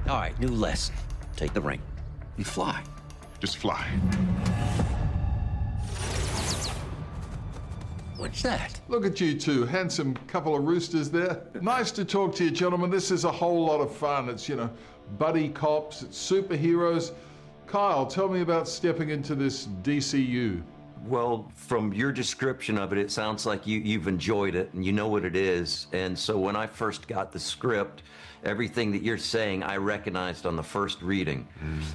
All right, new lesson. Take the ring. You fly. Just fly. What's that? Look at you two, handsome couple of roosters there. Nice to talk to you, gentlemen. This is a whole lot of fun. It's, buddy cops, it's superheroes. Kyle, tell me about stepping into this DCU. Well, from your description of it, it sounds like you've enjoyed it and you know what it is. And so when I first got the script, everything that you're saying, I recognized on the first reading.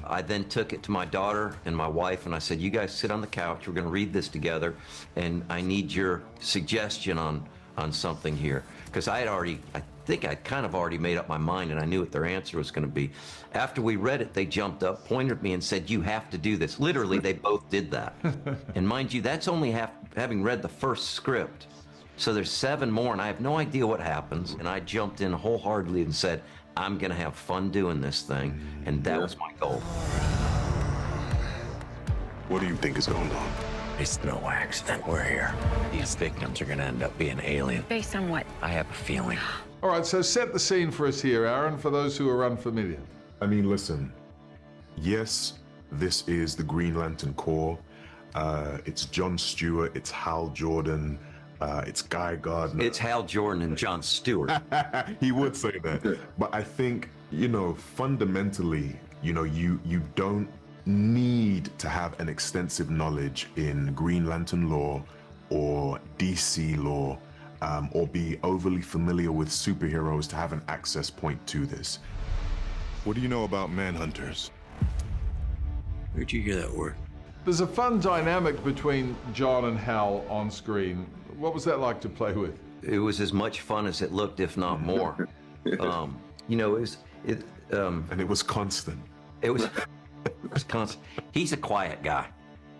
I then took it to my daughter and my wife, and I said, you guys sit on the couch. We're going to read this together, and I need your suggestion on something here. Because I think I'd kind of already made up my mind, and I knew what their answer was going to be. After we read it, they jumped up, pointed at me, and said, you have to do this. Literally, they both did that. And mind you, that's only having read the first script. So there's 7 more, and I have no idea what happens. And I jumped in wholeheartedly and said, I'm going to have fun doing this thing. And that was my goal. What do you think is going on? It's no accident we're here. These victims are gonna end up being alien. Based on what? I have a feeling. All right, so set the scene for us here, Aaron, for those who are unfamiliar. I mean, listen. Yes, this is the Green Lantern Corps. It's John Stewart, it's Hal Jordan, it's Guy Gardner. It's Hal Jordan and John Stewart. He would say that. But I think, fundamentally, you don't need to have an extensive knowledge in Green Lantern lore or DC lore, or be overly familiar with superheroes to have an access point to this. What do you know about manhunters? Where'd you hear that word? There's a fun dynamic between John and Hal on screen. What was that like to play with? It was as much fun as it looked, if not more. And it was constant. It was constant. He's a quiet guy.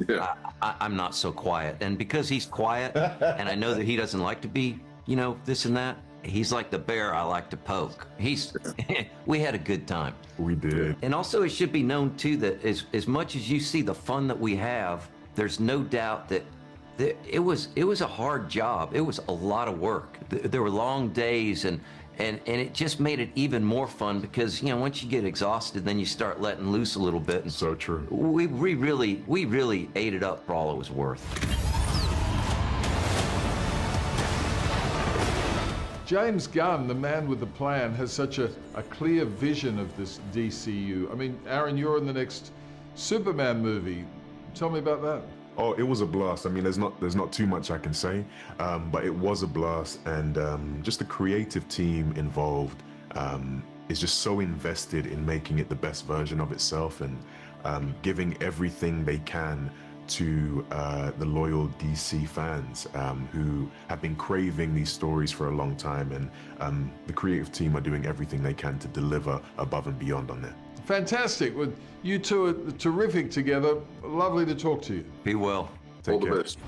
Yeah. I'm not so quiet. And because he's quiet, and I know that he doesn't like to be, this and that, he's like the bear I like to poke. We had a good time. We did. And also it should be known too that as much as you see the fun that we have, there's no doubt that it was a hard job. It was a lot of work. There were long days, and it just made it even more fun because, once you get exhausted, then you start letting loose a little bit. And So true. we really ate it up for all it was worth. James Gunn, the man with the plan, has such a clear vision of this DCU. I mean, Aaron, you're in the next Superman movie. Tell me about that. Oh, it was a blast. I mean, there's not too much I can say, but it was a blast, and just the creative team involved is just so invested in making it the best version of itself, and giving everything they can to the loyal DC fans who have been craving these stories for a long time, and the creative team are doing everything they can to deliver above and beyond on that. Fantastic. Well, you two are terrific together. Lovely to talk to you. Be well. Take All the care. best.